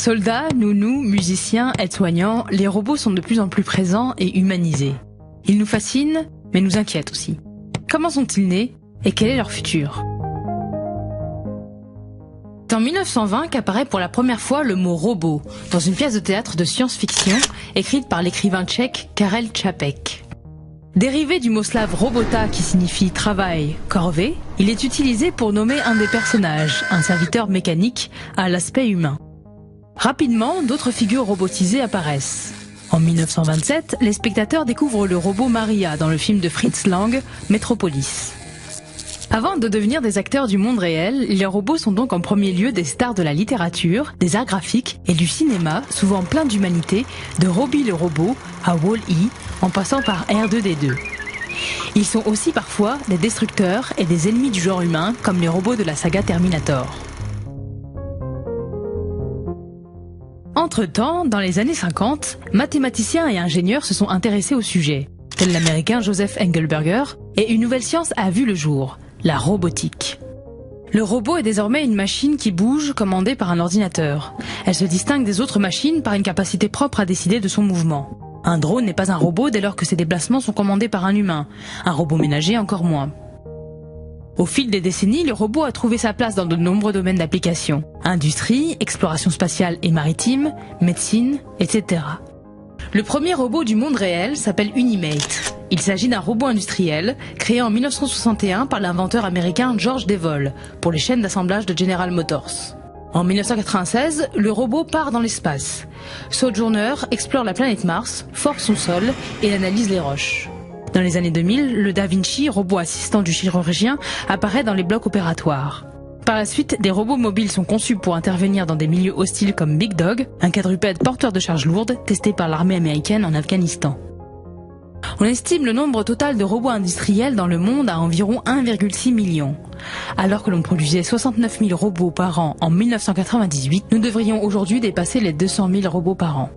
Soldats, nounous, musiciens, aides-soignants, les robots sont de plus en plus présents et humanisés. Ils nous fascinent, mais nous inquiètent aussi. Comment sont-ils nés et quel est leur futur ? C'est en 1920 qu'apparaît pour la première fois le mot robot dans une pièce de théâtre de science-fiction écrite par l'écrivain tchèque Karel Čapek. Dérivé du mot slave robota qui signifie travail, corvée, il est utilisé pour nommer un des personnages, un serviteur mécanique à l'aspect humain. Rapidement, d'autres figures robotisées apparaissent. En 1927, les spectateurs découvrent le robot Maria dans le film de Fritz Lang, Metropolis. Avant de devenir des acteurs du monde réel, les robots sont donc en premier lieu des stars de la littérature, des arts graphiques et du cinéma, souvent plein d'humanité, de Robbie le robot à Wall-E, en passant par R2-D2. Ils sont aussi parfois des destructeurs et des ennemis du genre humain, comme les robots de la saga Terminator. Entre-temps, dans les années 50, mathématiciens et ingénieurs se sont intéressés au sujet, tel l'américain Joseph Engelberger, et une nouvelle science a vu le jour, la robotique. Le robot est désormais une machine qui bouge, commandée par un ordinateur. Elle se distingue des autres machines par une capacité propre à décider de son mouvement. Un drone n'est pas un robot dès lors que ses déplacements sont commandés par un humain, un robot ménager encore moins. Au fil des décennies, le robot a trouvé sa place dans de nombreux domaines d'application. Industrie, exploration spatiale et maritime, médecine, etc. Le premier robot du monde réel s'appelle Unimate. Il s'agit d'un robot industriel créé en 1961 par l'inventeur américain George Devol pour les chaînes d'assemblage de General Motors. En 1996, le robot part dans l'espace. Sojourner explore la planète Mars, force son sol et analyse les roches. Dans les années 2000, le Da Vinci, robot assistant du chirurgien, apparaît dans les blocs opératoires. Par la suite, des robots mobiles sont conçus pour intervenir dans des milieux hostiles comme Big Dog, un quadrupède porteur de charges lourdes testé par l'armée américaine en Afghanistan. On estime le nombre total de robots industriels dans le monde à environ 1,6 million. Alors que l'on produisait 69 000 robots par an en 1998, nous devrions aujourd'hui dépasser les 200 000 robots par an.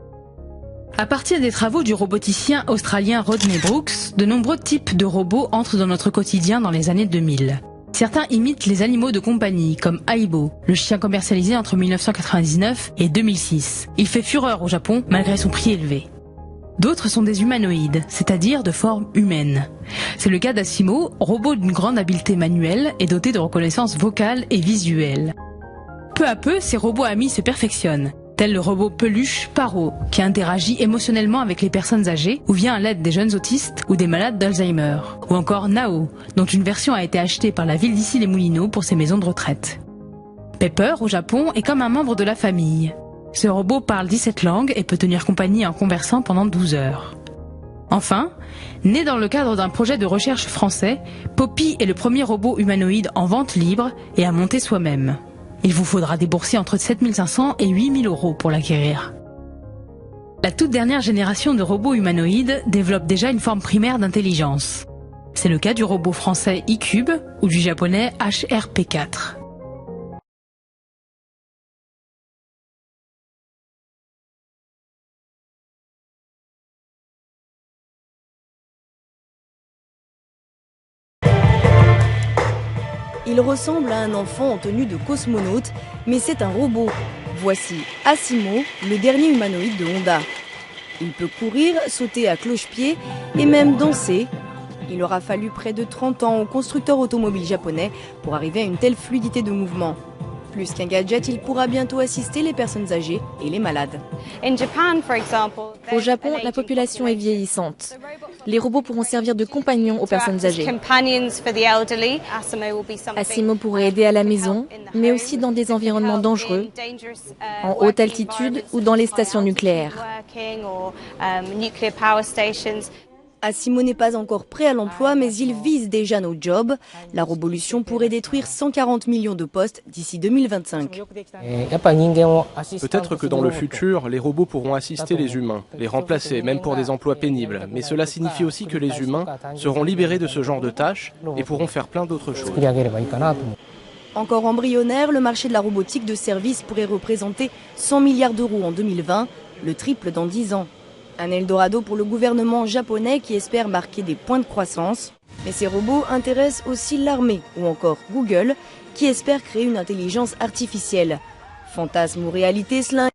À partir des travaux du roboticien australien Rodney Brooks, de nombreux types de robots entrent dans notre quotidien dans les années 2000. Certains imitent les animaux de compagnie, comme Aibo, le chien commercialisé entre 1999 et 2006. Il fait fureur au Japon, malgré son prix élevé. D'autres sont des humanoïdes, c'est-à-dire de forme humaine. C'est le cas d'Asimo, robot d'une grande habileté manuelle et doté de reconnaissance vocale et visuelle. Peu à peu, ces robots amis se perfectionnent, tel le robot peluche Paro, qui interagit émotionnellement avec les personnes âgées ou vient à l'aide des jeunes autistes ou des malades d'Alzheimer. Ou encore Nao, dont une version a été achetée par la ville d'Issy-les-Moulineaux pour ses maisons de retraite. Pepper, au Japon, est comme un membre de la famille. Ce robot parle 17 langues et peut tenir compagnie en conversant pendant 12 heures. Enfin, né dans le cadre d'un projet de recherche français, Poppy est le premier robot humanoïde en vente libre et à monter soi-même. Il vous faudra débourser entre 7 500 et 8 000 euros pour l'acquérir. La toute dernière génération de robots humanoïdes développe déjà une forme primaire d'intelligence. C'est le cas du robot français E-Cube ou du japonais HRP4. Il ressemble à un enfant en tenue de cosmonaute, mais c'est un robot. Voici Asimo, le dernier humanoïde de Honda. Il peut courir, sauter à cloche-pied et même danser. Il aura fallu près de 30 ans au constructeur automobile japonais pour arriver à une telle fluidité de mouvement. Plus qu'un gadget, il pourra bientôt assister les personnes âgées et les malades. Au Japon, la population est vieillissante. Les robots pourront servir de compagnons aux personnes âgées. Asimo pourrait aider à la maison, mais aussi dans des environnements dangereux, en haute altitude ou dans les stations nucléaires. Asimo n'est pas encore prêt à l'emploi, mais il vise déjà nos jobs. La révolution pourrait détruire 140 millions de postes d'ici 2025. Peut-être que dans le futur, les robots pourront assister les humains, les remplacer, même pour des emplois pénibles. Mais cela signifie aussi que les humains seront libérés de ce genre de tâches et pourront faire plein d'autres choses. Encore embryonnaire, le marché de la robotique de service pourrait représenter 100 milliards d'euros en 2020, le triple dans 10 ans. Un Eldorado pour le gouvernement japonais qui espère marquer des points de croissance. Mais ces robots intéressent aussi l'armée ou encore Google qui espère créer une intelligence artificielle. Fantasme ou réalité, cela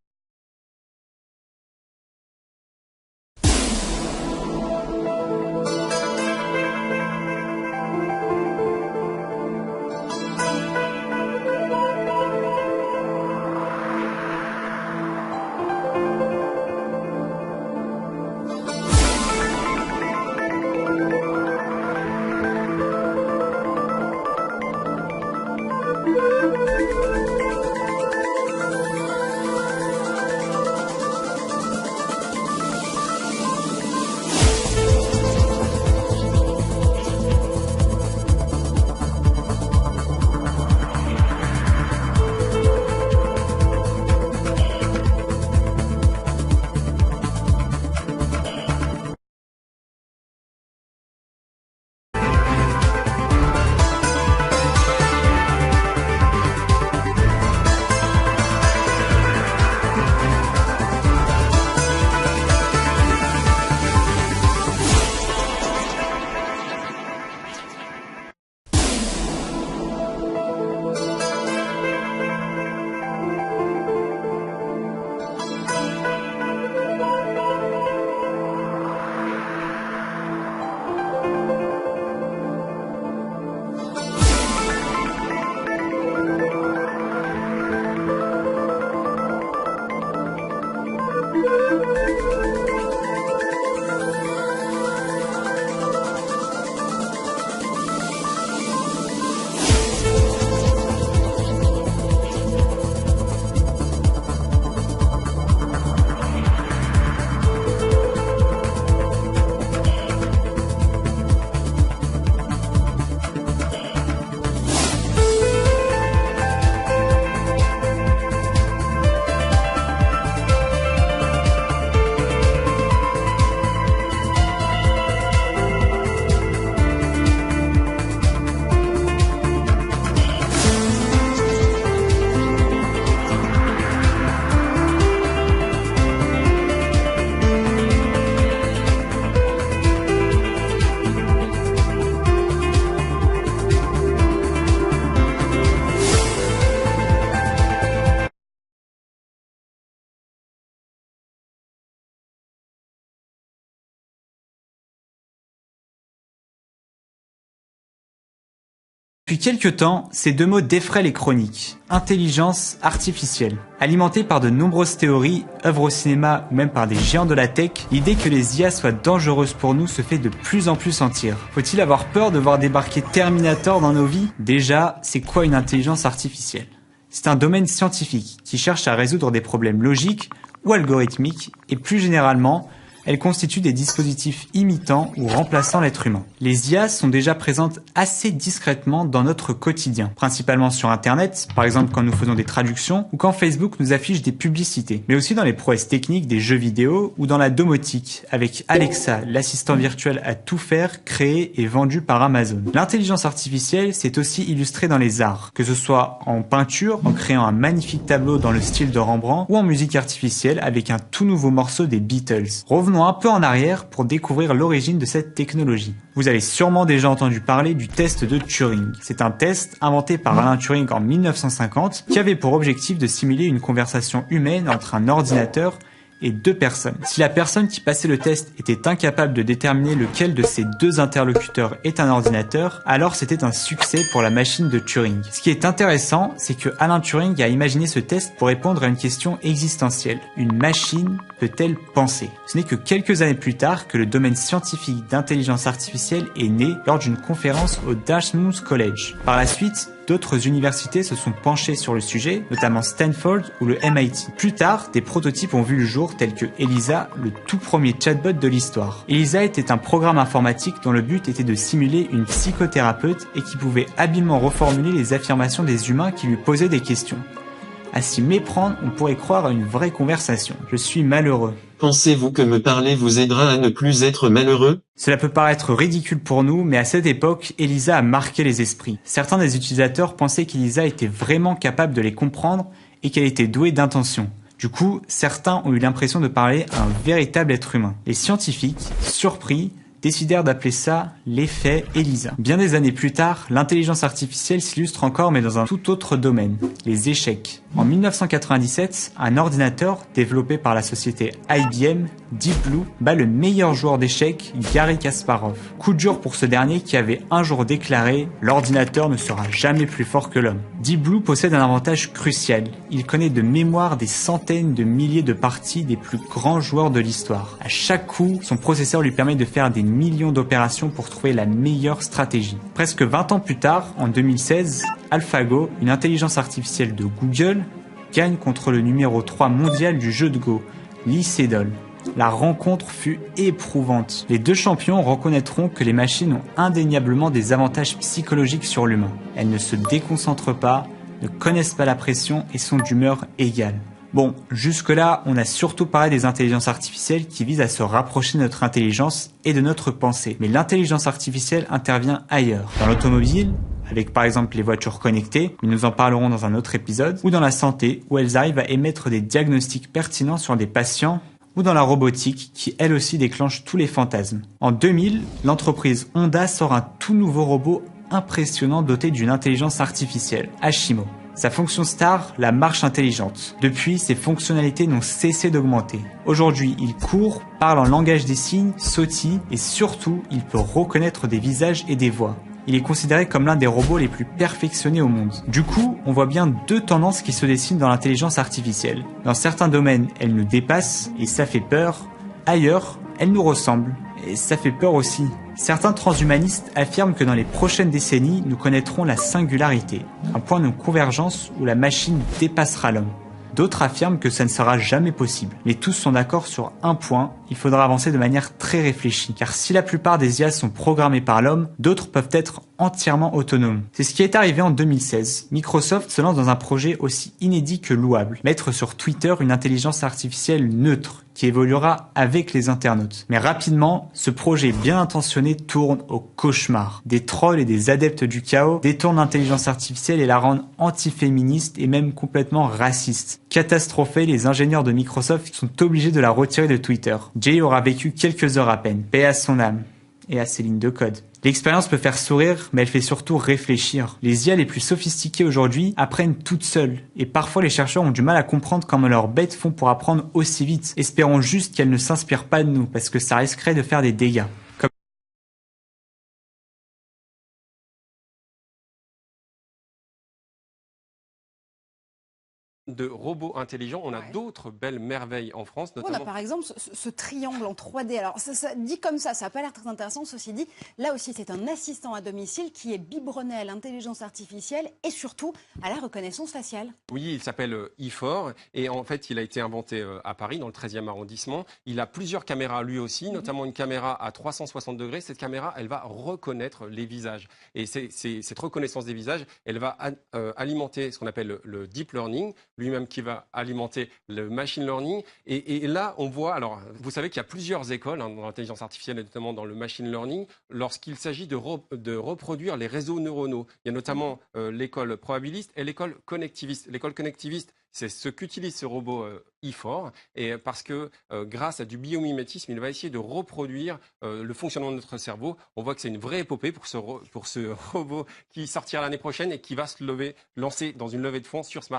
Depuis quelques temps, ces deux mots défraient les chroniques. Intelligence artificielle. Alimentée par de nombreuses théories, œuvres au cinéma ou même par des géants de la tech, l'idée que les IA soient dangereuses pour nous se fait de plus en plus sentir. Faut-il avoir peur de voir débarquer Terminator dans nos vies? Déjà, c'est quoi une intelligence artificielle? C'est un domaine scientifique qui cherche à résoudre des problèmes logiques ou algorithmiques et plus généralement, elle constitue des dispositifs imitant ou remplaçant l'être humain. Les IA sont déjà présentes assez discrètement dans notre quotidien, principalement sur Internet, par exemple quand nous faisons des traductions ou quand Facebook nous affiche des publicités, mais aussi dans les prouesses techniques des jeux vidéo ou dans la domotique, avec Alexa, l'assistant virtuel à tout faire, créé et vendu par Amazon. L'intelligence artificielle s'est aussi illustrée dans les arts, que ce soit en peinture, en créant un magnifique tableau dans le style de Rembrandt, ou en musique artificielle avec un tout nouveau morceau des Beatles. Revenons un peu en arrière pour découvrir l'origine de cette technologie. Vous avez sûrement déjà entendu parler du test de Turing. C'est un test inventé par Alan Turing en 1950 qui avait pour objectif de simuler une conversation humaine entre un ordinateur et deux personnes. Si la personne qui passait le test était incapable de déterminer lequel de ces deux interlocuteurs est un ordinateur, alors c'était un succès pour la machine de Turing. Ce qui est intéressant, c'est que Alan Turing a imaginé ce test pour répondre à une question existentielle. Une machine peut-elle penser? Ce n'est que quelques années plus tard que le domaine scientifique d'intelligence artificielle est né lors d'une conférence au Dartmouth College. Par la suite, d'autres universités se sont penchées sur le sujet, notamment Stanford ou le MIT. Plus tard, des prototypes ont vu le jour tels que Elisa, le tout premier chatbot de l'histoire. Elisa était un programme informatique dont le but était de simuler une psychothérapeute et qui pouvait habilement reformuler les affirmations des humains qui lui posaient des questions. À s'y méprendre, on pourrait croire à une vraie conversation. Je suis malheureux. Pensez-vous que me parler vous aidera à ne plus être malheureux? Cela peut paraître ridicule pour nous, mais à cette époque, Elisa a marqué les esprits. Certains des utilisateurs pensaient qu'Elisa était vraiment capable de les comprendre et qu'elle était douée d'intention. Du coup, certains ont eu l'impression de parler à un véritable être humain. Les scientifiques, surpris, décidèrent d'appeler ça l'effet Elisa. Bien des années plus tard, l'intelligence artificielle s'illustre encore mais dans un tout autre domaine, les échecs. En 1997, un ordinateur développé par la société IBM, Deep Blue, bat le meilleur joueur d'échecs, Garry Kasparov. Coup dur pour ce dernier qui avait un jour déclaré « L'ordinateur ne sera jamais plus fort que l'homme ». Deep Blue possède un avantage crucial. Il connaît de mémoire des centaines de milliers de parties des plus grands joueurs de l'histoire. À chaque coup, son processeur lui permet de faire des millions d'opérations pour trouver la meilleure stratégie. Presque 20 ans plus tard, en 2016, AlphaGo, une intelligence artificielle de Google, gagne contre le numéro 3 mondial du jeu de Go, Lee Sedol. La rencontre fut éprouvante. Les deux champions reconnaîtront que les machines ont indéniablement des avantages psychologiques sur l'humain. Elles ne se déconcentrent pas, ne connaissent pas la pression et sont d'humeur égale. Bon, jusque-là, on a surtout parlé des intelligences artificielles qui visent à se rapprocher de notre intelligence et de notre pensée. Mais l'intelligence artificielle intervient ailleurs. Dans l'automobile, avec par exemple les voitures connectées, mais nous en parlerons dans un autre épisode, ou dans la santé, où elles arrivent à émettre des diagnostics pertinents sur des patients, ou dans la robotique, qui elle aussi déclenche tous les fantasmes. En 2000, l'entreprise Honda sort un tout nouveau robot impressionnant doté d'une intelligence artificielle, Ashimo. Sa fonction star, la marche intelligente. Depuis, ses fonctionnalités n'ont cessé d'augmenter. Aujourd'hui, il court, parle en langage des signes, sautille et surtout, il peut reconnaître des visages et des voix. Il est considéré comme l'un des robots les plus perfectionnés au monde. Du coup, on voit bien deux tendances qui se dessinent dans l'intelligence artificielle. Dans certains domaines, elle nous dépasse et ça fait peur. Ailleurs, elle nous ressemble et ça fait peur aussi. Certains transhumanistes affirment que dans les prochaines décennies, nous connaîtrons la singularité, un point de convergence où la machine dépassera l'homme. D'autres affirment que ça ne sera jamais possible. Mais tous sont d'accord sur un point, il faudra avancer de manière très réfléchie. Car si la plupart des IA sont programmées par l'homme, d'autres peuvent être entièrement autonomes. C'est ce qui est arrivé en 2016. Microsoft se lance dans un projet aussi inédit que louable. Mettre sur Twitter une intelligence artificielle neutre, qui évoluera avec les internautes. Mais rapidement, ce projet bien intentionné tourne au cauchemar. Des trolls et des adeptes du chaos détournent l'intelligence artificielle et la rendent antiféministe et même complètement raciste. Catastrophés, les ingénieurs de Microsoft sont obligés de la retirer de Twitter. Jay aura vécu quelques heures à peine, paix à son âme et à ses lignes de code. L'expérience peut faire sourire, mais elle fait surtout réfléchir. Les IA les plus sophistiquées aujourd'hui apprennent toutes seules, et parfois les chercheurs ont du mal à comprendre comment leurs bêtes font pour apprendre aussi vite. Espérons juste qu'elles ne s'inspirent pas de nous, parce que ça risquerait de faire des dégâts. de robots intelligents, on a d'autres belles merveilles en France, notamment... On a par exemple ce triangle en 3D. Alors, ça dit comme ça n'a pas l'air très intéressant. Ceci dit, là aussi, c'est un assistant à domicile qui est biberonné à l'intelligence artificielle et surtout à la reconnaissance faciale. Oui, il s'appelle IFOR et en fait, il a été inventé à Paris, dans le 13e arrondissement. Il a plusieurs caméras lui aussi, notamment une caméra à 360 degrés. Cette caméra, elle va reconnaître les visages. Et cette reconnaissance des visages, elle va alimenter ce qu'on appelle le deep learning, lui-même qui va alimenter le machine learning. Et là, on voit, alors, vous savez qu'il y a plusieurs écoles dans l'intelligence artificielle, et notamment dans le machine learning, lorsqu'il s'agit de reproduire les réseaux neuronaux. Il y a notamment l'école probabiliste et l'école connectiviste. L'école connectiviste, c'est ce qu'utilise ce robot IFOR, et parce que grâce à du biomimétisme, il va essayer de reproduire le fonctionnement de notre cerveau. On voit que c'est une vraie épopée pour ce robot qui sortira l'année prochaine et qui va se lancer dans une levée de fonds sur Smart.